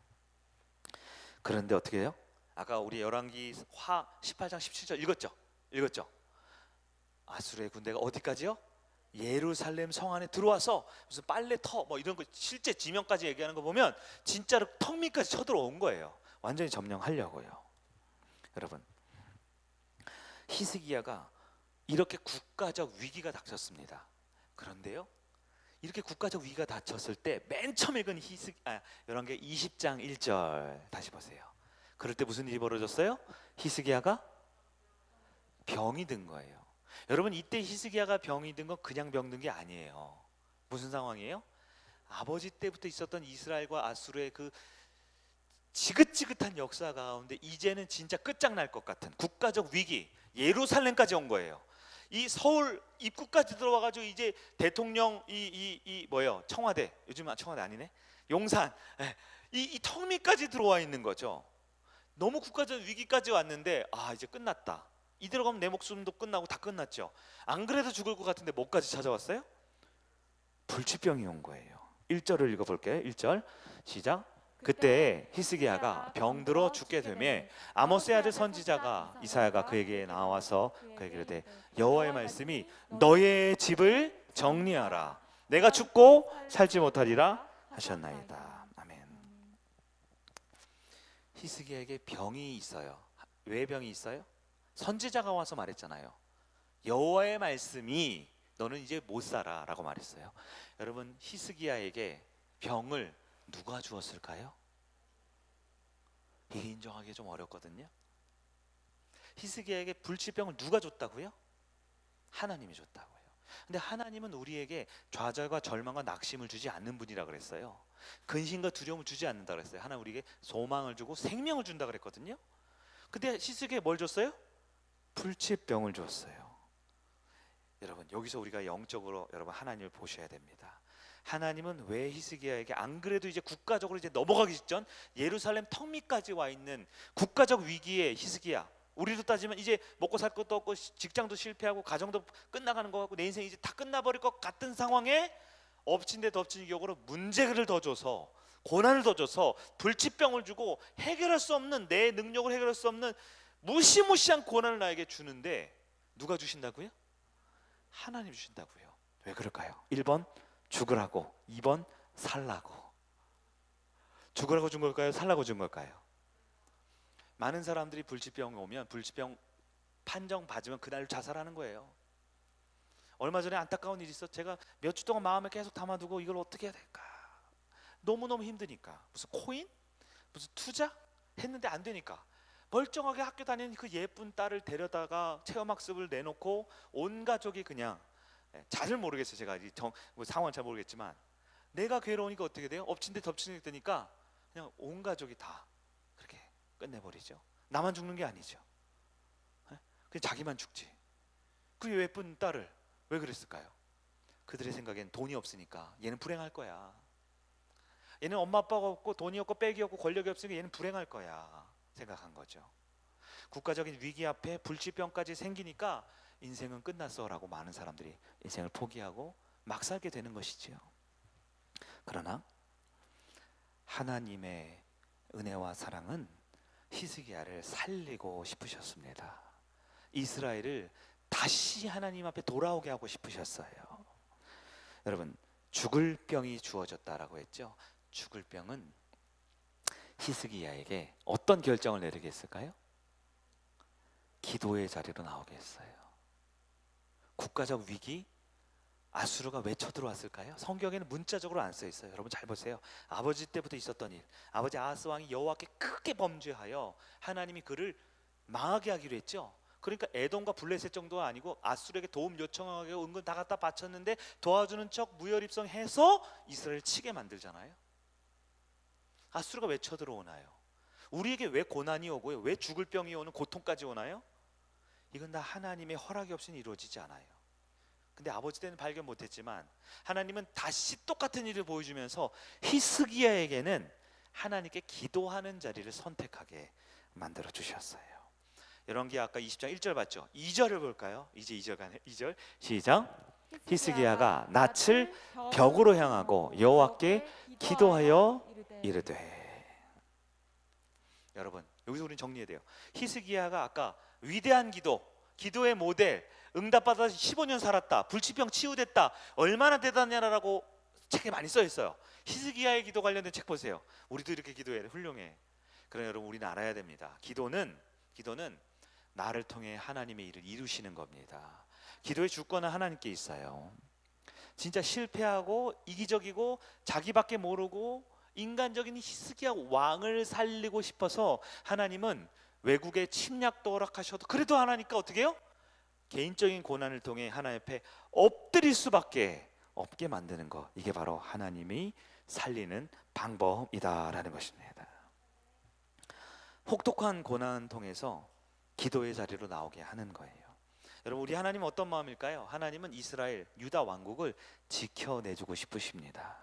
그런데 어떻게 해요? 아까 우리 열왕기하 18장 17절 읽었죠? 아수르의 군대가 어디까지요? 예루살렘 성 안에 들어와서 무슨 빨래터 이런 거 실제 지명까지 얘기하는 거 보면 진짜로 턱 밑까지 쳐들어온 거예요. 완전히 점령하려고요. 여러분, 히스기야가 이렇게 국가적 위기가 닥쳤습니다. 그런데요, 이렇게 국가적 위기가 닥쳤을 때 맨 처음 읽은 열왕기 20장 1절 다시 보세요. 그럴 때 무슨 일이 벌어졌어요? 히스기야가 병이 든 거예요. 여러분, 이때 히스기야가 병이 든 건 그냥 병든 게 아니에요. 무슨 상황이에요? 아버지 때부터 있었던 이스라엘과 아수르의 그 지긋지긋한 역사 가운데 이제는 진짜 끝장날 것 같은 국가적 위기, 예루살렘까지 온 거예요. 이 서울 입구까지 들어와가지고 이제 대통령 청와대, 요즘은 청와대 아니네, 용산, 이 턱 밑까지 들어와 있는 거죠. 너무 국가적 위기까지 왔는데 이제 끝났다. 이대로 가면 내 목숨도 끝나고 다 끝났죠. 안 그래도 죽을 것 같은데 뭐까지 찾아왔어요? 불치병이 온 거예요. 1절을 읽어볼게요. 1절 시작. 그때 히스기야가 병들어 죽게 되매 아모스의 아들 선지자가 이사야가 그에게 나와서 그에게 이르되 여호와의 말씀이 너의 집을 정리하라. 내가 죽고 살지 못하리라 하셨나이다. 아멘. 히스기야에게 병이 있어요. 왜 병이 있어요? 선지자가 와서 말했잖아요. 여호와의 말씀이 너는 이제 못 살아 라고 말했어요. 여러분, 히스기야에게 병을 누가 주었을까요? 인정하기 좀 어렵거든요. 히스기야에게 불치병을 누가 줬다고요? 하나님이 줬다고요. 근데 하나님은 우리에게 좌절과 절망과 낙심을 주지 않는 분이라 그랬어요. 근심과 두려움을 주지 않는다 그랬어요. 하나님 우리에게 소망을 주고 생명을 준다 그랬거든요. 근데 히스기야에 뭘 줬어요? 불치병을 줬어요. 여러분, 여기서 우리가 영적으로 여러분 하나님을 보셔야 됩니다. 하나님은 왜 히스기야에게 안 그래도 이제 국가적으로 이제 넘어가기 직전 예루살렘 턱 밑까지 와 있는 국가적 위기에 히스기야, 우리로 따지면 이제 먹고 살 것도 없고 직장도 실패하고 가정도 끝나가는 것 같고 내 인생이 이제 다 끝나버릴 것 같은 상황에 엎친 데 덮친 격으로 문제를 더 줘서 고난을 더 줘서 불치병을 주고 해결할 수 없는, 내 능력을 해결할 수 없는 무시무시한 고난을 나에게 주는데 누가 주신다고요? 하나님 주신다고요. 왜 그럴까요? 1번 죽으라고, 2번 살라고. 죽으라고 준 걸까요? 살라고 준 걸까요? 많은 사람들이 불치병이 오면 불치병 판정 받으면 그날 자살하는 거예요. 얼마 전에 안타까운 일이 있어. 제가 몇 주 동안 마음에 계속 담아두고 이걸 어떻게 해야 될까, 너무너무 힘드니까 무슨 코인? 무슨 투자? 했는데 안 되니까 멀쩡하게 학교 다니는 그 예쁜 딸을 데려다가 체험학습을 내놓고 온 가족이 그냥, 잘 모르겠어요. 제가 뭐 상황은 잘 모르겠지만 내가 괴로우니까 어떻게 돼요? 엎친 데 덮친 데 되니까 그냥 온 가족이 다 그렇게 끝내버리죠. 나만 죽는 게 아니죠. 그냥 자기만 죽지. 그 예쁜 딸을 왜 그랬을까요? 그들의 생각엔 돈이 없으니까 얘는 불행할 거야. 얘는 엄마 아빠가 없고 돈이 없고 빽이 없고 권력이 없으니까 얘는 불행할 거야 생각한 거죠. 국가적인 위기 앞에 불치병까지 생기니까 인생은 끝났어 라고 많은 사람들이 인생을 포기하고 막 살게 되는 것이지요. 그러나 하나님의 은혜와 사랑은 히스기야를 살리고 싶으셨습니다. 이스라엘을 다시 하나님 앞에 돌아오게 하고 싶으셨어요. 여러분, 죽을 병이 주어졌다라고 했죠. 죽을 병은 히스기야에게 어떤 결정을 내리게 했을까요? 기도의 자리로 나오게 했어요. 국가적 위기, 아수르가 왜 쳐들어왔을까요? 성경에는 문자적으로 안 써 있어요. 여러분 잘 보세요. 아버지 때부터 있었던 일, 아버지 아하스 왕이 여호와께 크게 범죄하여 하나님이 그를 망하게 하기로 했죠. 그러니까 에돔과 블레셋 정도가 아니고 아수르에게 도움 요청하게 은근 다 갖다 바쳤는데 도와주는 척 무혈입성해서 이스라엘을 치게 만들잖아요. 아수르가 왜 쳐들어오나요? 우리에게 왜 고난이 오고요? 왜 죽을 병이 오는 고통까지 오나요? 이건 다 하나님의 허락이 없이는 이루어지지 않아요. 근데 아버지 때는 발견 못했지만 하나님은 다시 똑같은 일을 보여주면서 히스기야에게는 하나님께 기도하는 자리를 선택하게 만들어 주셨어요. 열왕기 아까 20장 1절 봤죠? 2절을 볼까요? 이제 2절 시작. 히스기야가 낯을 벽으로 향하고 여호와께 기도하여 이르되. 여러분, 여기서 우리는 정리해야 돼요. 히스기야가 아까 위대한 기도의 모델, 응답받아 15년 살았다, 불치병 치유됐다, 얼마나 대단하냐라고 책에 많이 써 있어요. 히스기야의 기도 관련된 책 보세요. 우리도 이렇게 기도해야 돼. 훌륭해. 그러나 여러분, 우리는 알아야 됩니다. 기도는 나를 통해 하나님의 일을 이루시는 겁니다. 기도의 주권은 하나님께 있어요. 진짜 실패하고 이기적이고 자기밖에 모르고 인간적인 히스기야 왕을 살리고 싶어서 하나님은 외국의 침략도 허락하셔도 그래도 하나니까 어떻게 해요? 개인적인 고난을 통해 하나님 앞에 엎드릴 수밖에 없게 만드는 것, 이게 바로 하나님이 살리는 방법이다라는 것입니다. 혹독한 고난 통해서 기도의 자리로 나오게 하는 거예요. 여러분, 우리 하나님은 어떤 마음일까요? 하나님은 이스라엘, 유다 왕국을 지켜내주고 싶으십니다.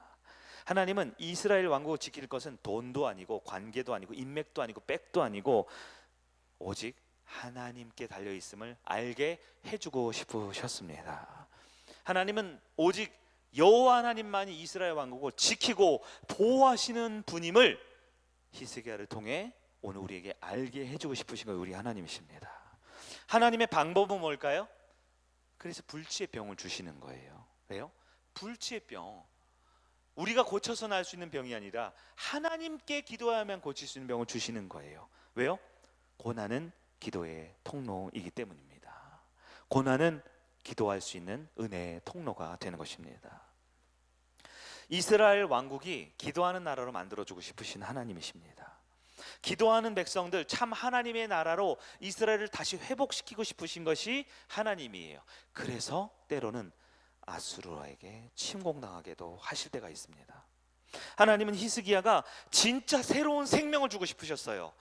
하나님은 이스라엘 왕국을 지킬 것은 돈도 아니고 관계도 아니고 인맥도 아니고 백도 아니고 오직 하나님께 달려 있음을 알게 해주고 싶으셨습니다. 하나님은 오직 여호와 하나님만이 이스라엘 왕국을 지키고 보호하시는 분임을 히스기야를 통해 오늘 우리에게 알게 해주고 싶으신 거 우리 하나님이십니다. 하나님의 방법은 뭘까요? 그래서 불치의 병을 주시는 거예요. 왜요? 불치의 병, 우리가 고쳐서 날 수 있는 병이 아니라 하나님께 기도하면 고칠 수 있는 병을 주시는 거예요. 왜요? 고난은 기도의 통로이기 때문입니다. 고난은 기도할 수 있는 은혜의 통로가 되는 것입니다. 이스라엘 왕국이 기도하는 나라로 만들어주고 싶으신 하나님이십니다. 기도하는 백성들, 참 하나님의 나라로 이스라엘을 다시 회복시키고 싶으신 것이 하나님이에요. 그래서 때로는 아수르에게 침공당하게도 하실 때가 있습니다. 하나님은 히스기야가 진짜 새로운 생명을 주고 싶으셨어요.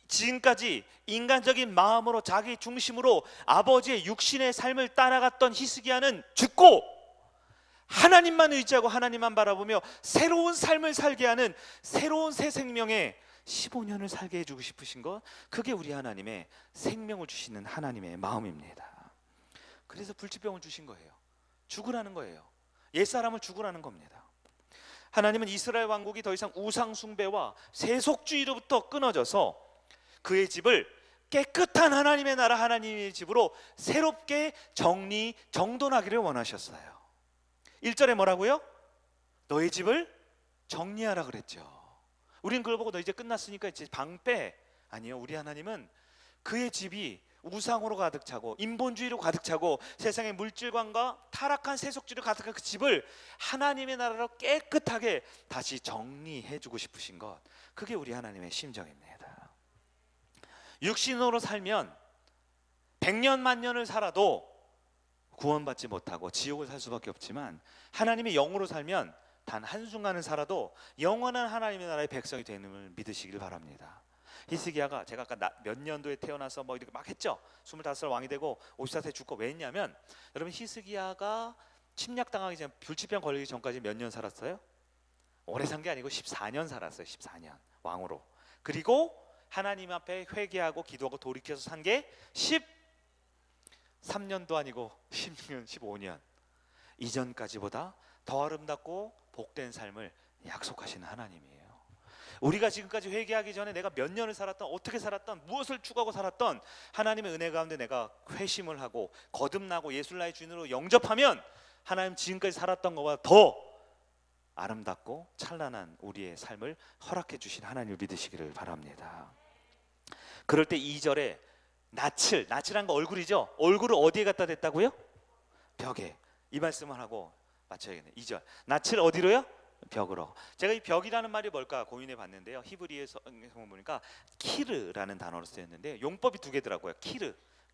지금까지 인간적인 마음으로 자기 중심으로 아버지의 육신의 삶을 따라갔던 히스기야는 죽고 하나님만 의지하고 하나님만 바라보며 새로운 삶을 살게 하는 새로운 새 생명의 15년을 살게 해주고 싶으신 것, 그게 우리 하나님의 생명을 주시는 하나님의 마음입니다. 그래서 불치병을 주신 거예요. 죽으라는 거예요. 옛사람을 죽으라는 겁니다. 하나님은 이스라엘 왕국이 더 이상 우상 숭배와 세속주의로부터 끊어져서 그의 집을 깨끗한 하나님의 나라 하나님의 집으로 새롭게 정리 정돈하기를 원하셨어요. 1절에 뭐라고요? 너의 집을 정리하라 그랬죠. 우린 그걸 보고 너 이제 끝났으니까 이제 방 빼. 아니요, 우리 하나님은 그의 집이 우상으로 가득 차고 인본주의로 가득 차고 세상의 물질관과 타락한 세속주의로 가득한 그 집을 하나님의 나라로 깨끗하게 다시 정리해 주고 싶으신 것, 그게 우리 하나님의 심정입니다. 육신으로 살면 100년 만년을 살아도 구원받지 못하고 지옥을 살 수밖에 없지만, 하나님의 영으로 살면 단 한순간을 살아도 영원한 하나님의 나라의 백성이 되는 믿으시길 바랍니다. 히스기야가 제가 아까 몇 년도에 태어나서 뭐 이렇게 막 했죠. 25살 왕이 되고 54세 죽고, 왜 했냐면, 여러분 히스기야가 침략당하기 전, 불치병 걸리기 전까지 몇 년 살았어요? 오래 산 게 아니고 14년 살았어요. 14년 왕으로. 그리고 하나님 앞에 회개하고 기도하고 돌이켜서 산 게 13년도 아니고 16년, 15년. 이전까지보다 더 아름답고 복된 삶을 약속하시는 하나님이에요. 우리가 지금까지 회개하기 전에 내가 몇 년을 살았던, 어떻게 살았던, 무엇을 추구하고 살았던, 하나님의 은혜 가운데 내가 회심을 하고 거듭나고 예수를 나의 주인으로 영접하면 하나님 지금까지 살았던 것보다 더 아름답고 찬란한 우리의 삶을 허락해 주신 하나님을 믿으시기를 바랍니다. 그럴 때 2절에 낯을한 거 얼굴이죠. 얼굴을 어디에 갖다 댔다고요? 벽에. 이 말씀을 하고 맞춰야겠네요. 2절 낯을 어디로요? 벽으로. 제가 이 벽이라는 말이 뭘까 고민해 봤는데요. 히브리에서 보니까 키르라는 단어로 쓰였는데 용법이 두 개더라고요.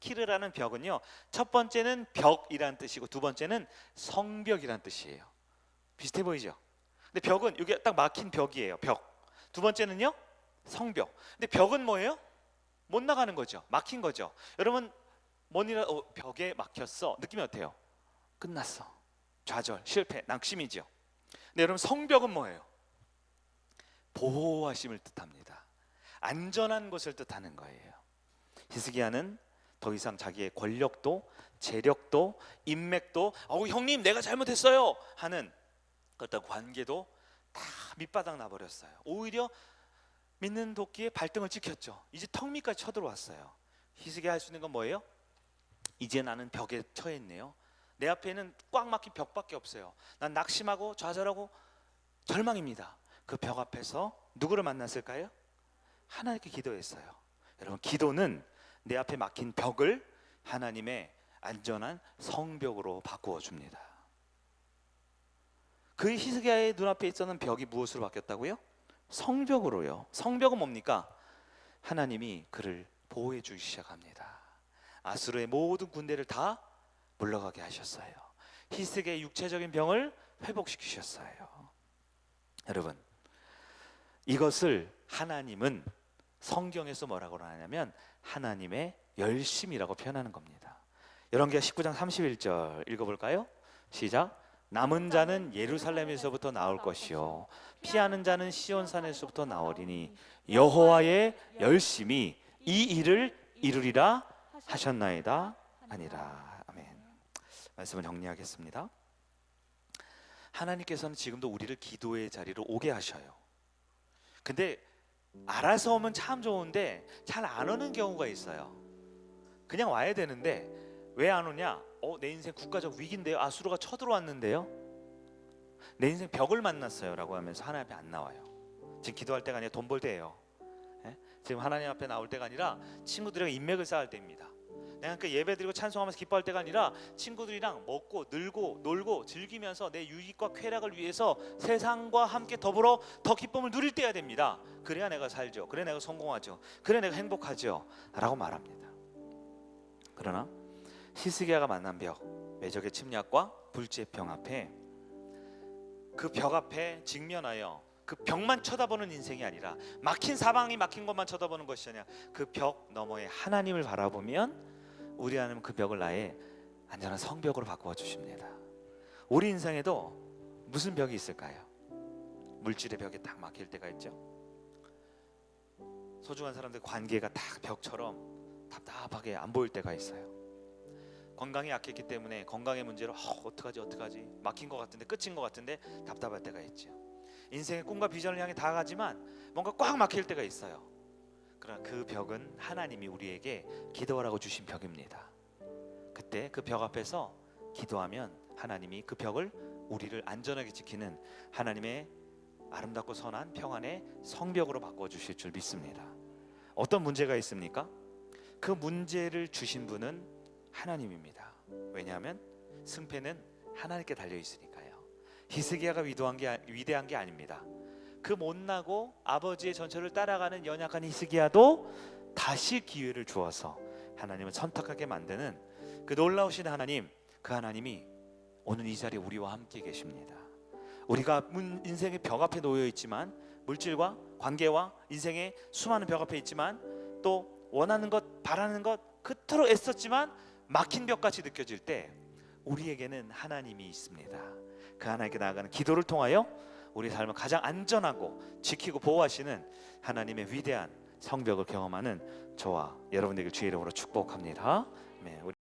키르라는 벽은요, 첫 번째는 벽이라는 뜻이고 두 번째는 성벽이라는 뜻이에요. 비슷해 보이죠? 근데 벽은 여기 딱 막힌 벽이에요. 벽. 두 번째는요, 성벽. 근데 벽은 뭐예요? 못 나가는 거죠. 막힌 거죠. 여러분 뭐니라 벽에 막혔어. 느낌이 어때요? 끝났어. 좌절, 실패, 낙심이죠. 근데 여러분 성벽은 뭐예요? 보호하심을 뜻합니다. 안전한 것을 뜻하는 거예요. 히스기야는 더 이상 자기의 권력도 재력도 인맥도 형님 내가 잘못했어요 하는 어떤 관계도 다 밑바닥 나버렸어요. 오히려 믿는 도끼에 발등을 찍혔죠. 이제 턱 밑까지 쳐들어왔어요. 히스기야 할 수 있는 건 뭐예요? 이제 나는 벽에 처해 있네요. 내 앞에는 꽉 막힌 벽밖에 없어요. 난 낙심하고 좌절하고 절망입니다. 그 벽 앞에서 누구를 만났을까요? 하나님께 기도했어요. 여러분 기도는 내 앞에 막힌 벽을 하나님의 안전한 성벽으로 바꾸어 줍니다. 그 히스기야의 눈앞에 있었던 벽이 무엇으로 바뀌었다고요? 성벽으로요. 성벽은 뭡니까? 하나님이 그를 보호해 주기 시작합니다. 아수르의 모든 군대를 다 물러가게 하셨어요. 히스기야의 육체적인 병을 회복시키셨어요. 여러분 이것을 하나님은 성경에서 뭐라고 하냐면 하나님의 열심이라고 표현하는 겁니다. 열왕기하 19장 31절 읽어볼까요? 시작. 남은 자는 예루살렘에서부터 나올 것이요 피하는 자는 시온산에서부터 나오리니 여호와의 열심히 이 일을 이루리라 하셨나이다 아니라. 아멘. 말씀을 정리하겠습니다. 하나님께서는 지금도 우리를 기도의 자리로 오게 하셔요. 근데 알아서 오면 참 좋은데 잘 안 오는 경우가 있어요. 그냥 와야 되는데 왜 안 오냐? 내 인생 국가적 위기인데요. 수로가 쳐들어왔는데요. 내 인생 벽을 만났어요 라고 하면서 하나님 앞에 안 나와요. 지금 기도할 때가 아니라 돈 벌 때예요. 지금 하나님 앞에 나올 때가 아니라 친구들이랑 인맥을 쌓을 때입니다. 내가 그 예배드리고 찬송하면서 기뻐할 때가 아니라 친구들이랑 먹고 늘고 놀고 즐기면서 내 유익과 쾌락을 위해서 세상과 함께 더불어 더 기쁨을 누릴 때야 됩니다. 그래야 내가 살죠. 그래야 내가 성공하죠. 그래야 내가 행복하죠 라고 말합니다. 그러나 히스기야가 만난 벽, 매적의 침략과 불지의 병 앞에, 그 벽 앞에 직면하여 그 벽만 쳐다보는 인생이 아니라 막힌 사방이 막힌 것만 쳐다보는 것이 아니라 그 벽 너머에 하나님을 바라보면 우리 하나님은 그 벽을 나의 안전한 성벽으로 바꾸어 주십니다. 우리 인생에도 무슨 벽이 있을까요? 물질의 벽에 딱 막힐 때가 있죠. 소중한 사람들 관계가 딱 벽처럼 답답하게 안 보일 때가 있어요. 건강이 약했기 때문에 건강의 문제로 어떡하지 막힌 것 같은데 끝인 것 같은데 답답할 때가 있죠. 인생의 꿈과 비전을 향해 다가가지만 뭔가 꽉 막힐 때가 있어요. 그러나 그 벽은 하나님이 우리에게 기도하라고 주신 벽입니다. 그때 그 벽 앞에서 기도하면 하나님이 그 벽을 우리를 안전하게 지키는 하나님의 아름답고 선한 평안의 성벽으로 바꿔주실 줄 믿습니다. 어떤 문제가 있습니까? 그 문제를 주신 분은 하나님입니다. 왜냐하면 승패는 하나님께 달려 있으니까요. 히스기야가 위대한 게 아닙니다. 그 못나고 아버지의 전철을 따라가는 연약한 히스기야도 다시 기회를 주어서 하나님을 선택하게 만드는 그 놀라우신 하나님, 그 하나님이 오늘 이 자리에 우리와 함께 계십니다. 우리가 인생의 벽 앞에 놓여 있지만, 물질과 관계와 인생의 수많은 벽 앞에 있지만, 또 원하는 것, 바라는 것 그토록 애썼지만 막힌 벽같이 느껴질 때 우리에게는 하나님이 있습니다. 그 하나님께 나아가는 기도를 통하여 우리 삶을 가장 안전하고 지키고 보호하시는 하나님의 위대한 성벽을 경험하는 저와 여러분에게 주의 이름으로 축복합니다. 네, 우리